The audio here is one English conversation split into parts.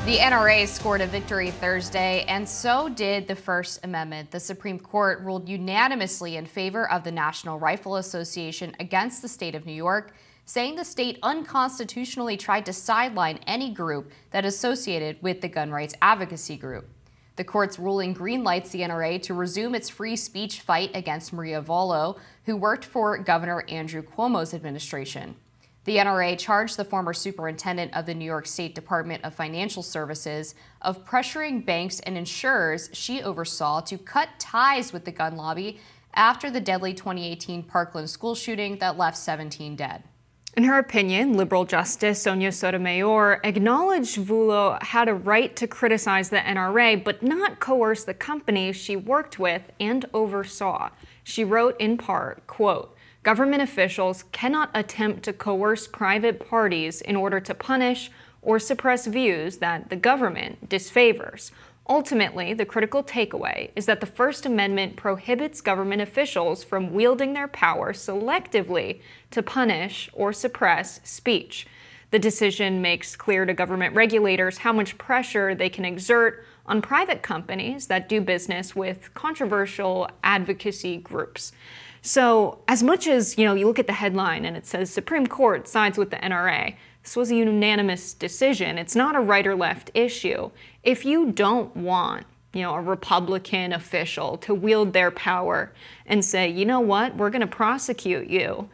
The NRA scored a victory Thursday, and so did the First Amendment. The Supreme Court ruled unanimously in favor of the National Rifle Association against the state of New York, saying the state unconstitutionally tried to sideline any group that associated with the gun rights advocacy group. The court's ruling greenlights the NRA to resume its free speech fight against Maria Vollo, who worked for Governor Andrew Cuomo's administration. The NRA charged the former superintendent of the New York State Department of Financial Services of pressuring banks and insurers she oversaw to cut ties with the gun lobby after the deadly 2018 Parkland school shooting that left 17 dead. In her opinion, liberal Justice Sonia Sotomayor acknowledged Vollo had a right to criticize the NRA, but not coerce the companies she worked with and oversaw. She wrote in part, quote, "Government officials cannot attempt to coerce private parties in order to punish or suppress views that the government disfavors. Ultimately, the critical takeaway is that the First Amendment prohibits government officials from wielding their power selectively to punish or suppress speech. The decision makes clear to government regulators how much pressure they can exert on private companies that do business with controversial advocacy groups." So as much as, you look at the headline and it says Supreme Court sides with the NRA, this was a unanimous decision. It's not a right or left issue. If you don't want, a Republican official to wield their power and say, you know what, we're going to prosecute you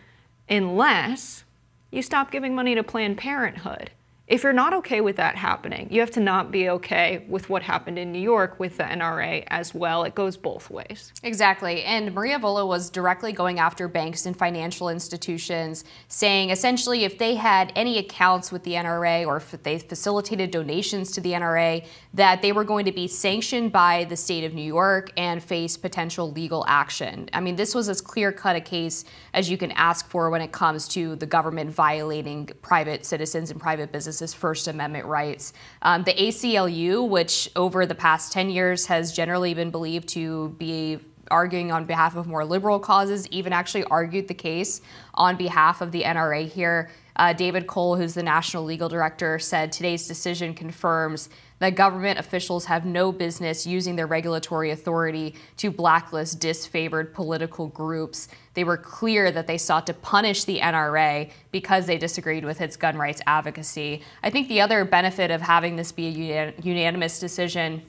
unless you stop giving money to Planned Parenthood. If you're not okay with that happening, you have to not be okay with what happened in New York with the NRA as well. It goes both ways. Exactly. And Maria Vollo was directly going after banks and financial institutions, saying essentially if they had any accounts with the NRA or if they facilitated donations to the NRA, that they were going to be sanctioned by the state of New York and face potential legal action. I mean, this was as clear-cut a case as you can ask for when it comes to the government violating private citizens and private businesses' First Amendment rights. The ACLU, which over the past 10 years has generally been believed to be arguing on behalf of more liberal causes, even actually argued the case on behalf of the NRA here. David Cole, who's the national legal director, said today's decision confirms that government officials have no business using their regulatory authority to blacklist disfavored political groups. They were clear that they sought to punish the NRA because they disagreed with its gun rights advocacy. I think the other benefit of having this be a unanimous decision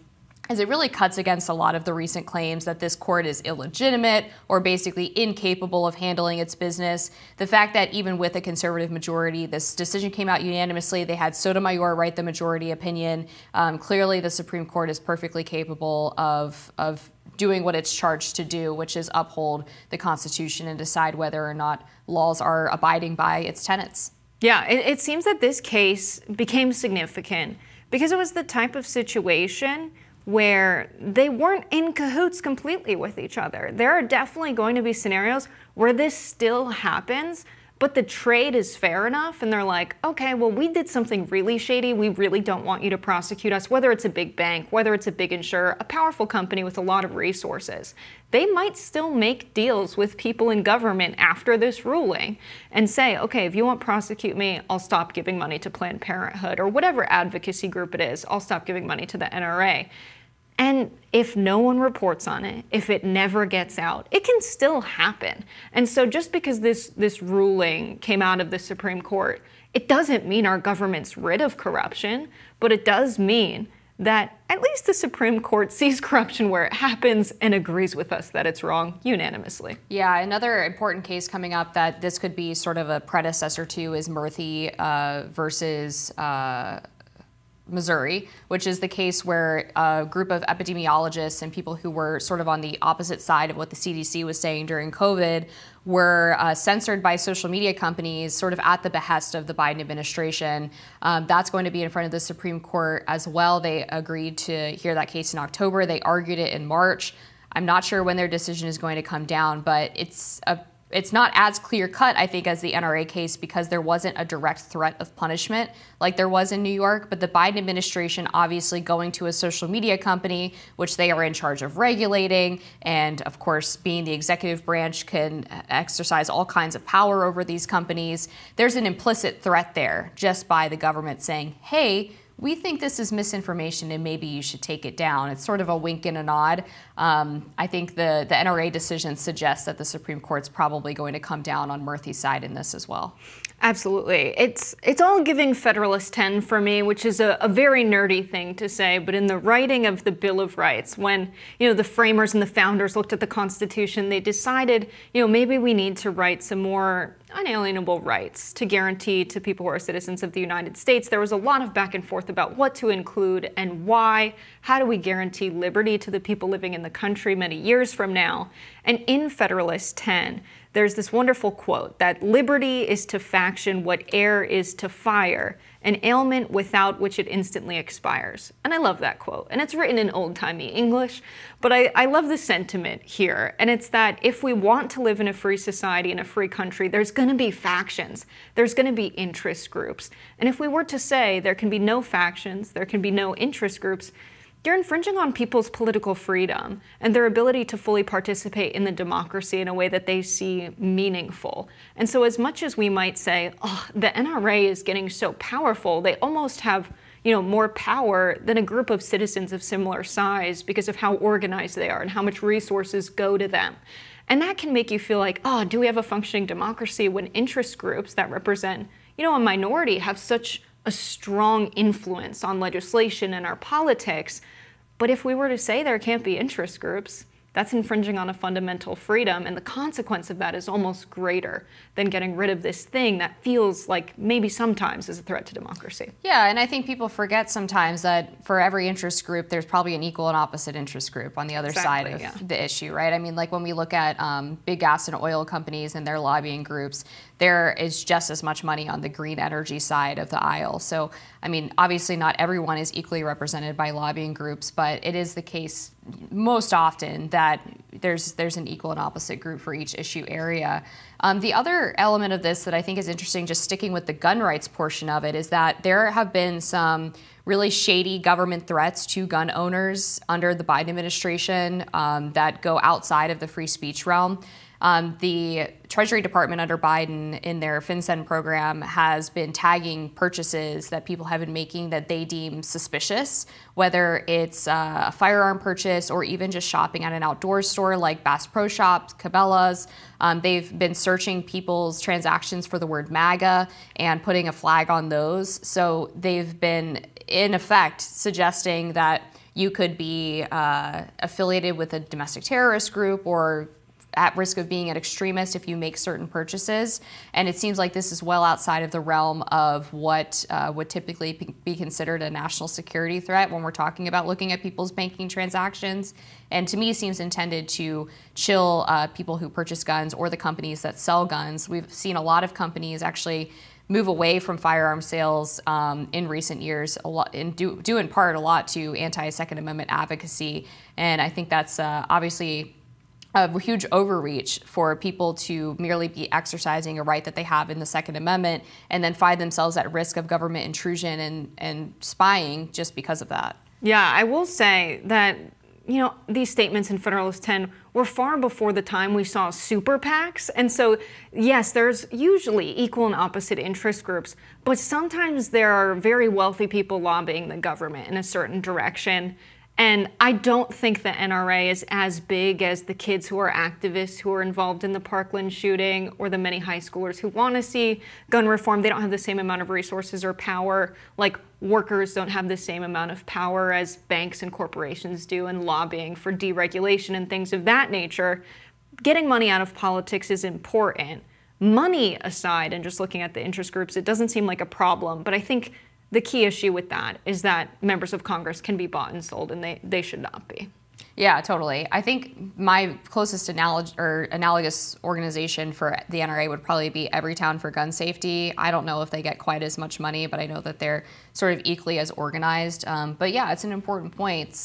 is it really cuts against a lot of the recent claims that this court is illegitimate or basically incapable of handling its business. The fact that even with a conservative majority, this decision came out unanimously. They had Sotomayor write the majority opinion. Clearly, the Supreme Court is perfectly capable of doing what it's charged to do, which is uphold the Constitution and decide whether or not laws are abiding by its tenets. Yeah, it seems that this case became significant because it was the type of situation where they weren't in cahoots completely with each other. There are definitely going to be scenarios where this still happens, but the trade is fair enough and they're like, okay, well, we did something really shady. We really don't want you to prosecute us, whether it's a big bank, whether it's a big insurer, a powerful company with a lot of resources. They might still make deals with people in government after this ruling and say, okay, if you won't prosecute me, I'll stop giving money to Planned Parenthood or whatever advocacy group it is. I'll stop giving money to the NRA. And if no one reports on it, if it never gets out, it can still happen. And so just because this ruling came out of the Supreme Court, it doesn't mean our government's rid of corruption, but it does mean that at least the Supreme Court sees corruption where it happens and agrees with us that it's wrong unanimously. Yeah, another important case coming up that this could be sort of a predecessor to is Murthy versus Missouri, which is the case where a group of epidemiologists and people who were sort of on the opposite side of what the CDC was saying during COVID were censored by social media companies sort of at the behest of the Biden administration. That's going to be in front of the Supreme Court as well. They agreed to hear that case in October. They argued it in March. I'm not sure when their decision is going to come down, but it's not as clear-cut, I think, as the NRA case because there wasn't a direct threat of punishment like there was in New York. But the Biden administration obviously going to a social media company, which they are in charge of regulating, and of course, being the executive branch can exercise all kinds of power over these companies. There's an implicit threat there just by the government saying, hey, we think this is misinformation and maybe you should take it down. It's sort of a wink and a nod. I think the NRA decision suggests that the Supreme Court's probably going to come down on Murthy's side in this as well. Absolutely. It's all giving Federalist 10 for me, which is a very nerdy thing to say, but in the writing of the Bill of Rights, when, the framers and the founders looked at the Constitution, they decided, maybe we need to write some more unalienable rights to guarantee to people who are citizens of the United States. There was a lot of back and forth about what to include and why. How do we guarantee liberty to the people living in the country many years from now? And in Federalist 10, there's this wonderful quote that liberty is to faction what air is to fire, an ailment without which it instantly expires. And I love that quote. And it's written in old-timey English, but I love the sentiment here. And it's that if we want to live in a free society, in a free country, there's going to be factions. There's going to be interest groups. And if we were to say there can be no factions, there can be no interest groups, you're infringing on people's political freedom and their ability to fully participate in the democracy in a way that they see meaningful. And so as much as we might say, oh, the NRA is getting so powerful, they almost have more power than a group of citizens of similar size because of how organized they are and how much resources go to them. And that can make you feel like, oh, do we have a functioning democracy when interest groups that represent, a minority have such a strong influence on legislation and our politics? But if we were to say there can't be interest groups, that's infringing on a fundamental freedom, and the consequence of that is almost greater than getting rid of this thing that feels like maybe sometimes is a threat to democracy. Yeah, and I think people forget sometimes that for every interest group, there's probably an equal and opposite interest group on the other side of the issue, right? I mean, like when we look at big gas and oil companies and their lobbying groups, there is just as much money on the green energy side of the aisle. So, I mean, obviously not everyone is equally represented by lobbying groups, but it is the case most often that there's an equal and opposite group for each issue area. The other element of this that I think is interesting, just sticking with the gun rights portion of it, is that there have been some really shady government threats to gun owners under the Biden administration that go outside of the free speech realm. The Treasury Department under Biden in their FinCEN program has been tagging purchases that people have been making that they deem suspicious, whether it's a firearm purchase or even just shopping at an outdoor store like Bass Pro Shops, Cabela's. They've been searching people's transactions for the word MAGA and putting a flag on those. So they've been, in effect, suggesting that you could be affiliated with a domestic terrorist group or at risk of being an extremist if you make certain purchases. And it seems like this is well outside of the realm of what would typically be considered a national security threat when we're talking about looking at people's banking transactions. And to me, seems intended to chill people who purchase guns or the companies that sell guns. We've seen a lot of companies actually move away from firearm sales in recent years, a lot, and due in part a lot to anti-Second Amendment advocacy. And I think that's obviously a huge overreach for people to merely be exercising a right that they have in the Second Amendment and then find themselves at risk of government intrusion and spying just because of that. Yeah, I will say that, these statements in Federalist 10 were far before the time we saw super PACs. And so, yes, there's usually equal and opposite interest groups, but sometimes there are very wealthy people lobbying the government in a certain direction. And I don't think the NRA is as big as the kids who are activists who are involved in the Parkland shooting or the many high schoolers who want to see gun reform. They don't have the same amount of resources or power. Like workers don't have the same amount of power as banks and corporations do in lobbying for deregulation and things of that nature. Getting money out of politics is important. Money aside, and just looking at the interest groups, it doesn't seem like a problem. But I think the key issue with that is that members of Congress can be bought and sold, and they should not be. Yeah, totally. I think my closest analogous organization for the NRA would probably be Everytown for Gun Safety. I don't know if they get quite as much money, but I know that they're sort of equally as organized. But yeah, it's an important point.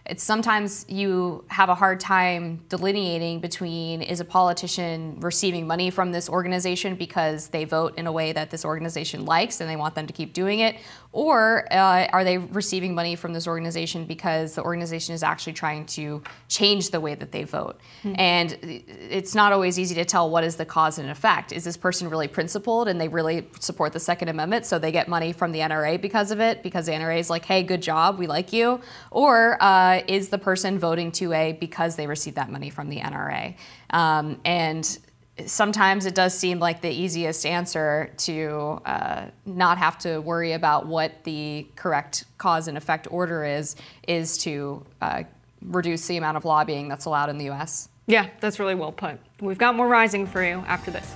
it's sometimes you have a hard time delineating between, is a politician receiving money from this organization because they vote in a way that this organization likes and they want them to keep doing it, or are they receiving money from this organization because the organization is actually trying to change the way that they vote? And it's not always easy to tell what is the cause and effect. Is this person really principled and they really support the Second Amendment, so they get money from the NRA because of it, because the NRA is like, hey, good job, we like you? Or is the person voting 2A because they received that money from the NRA? And sometimes it does seem like the easiest answer to not have to worry about what the correct cause and effect order is to reduce the amount of lobbying that's allowed in the U.S. Yeah, that's really well put. We've got more Rising for you after this.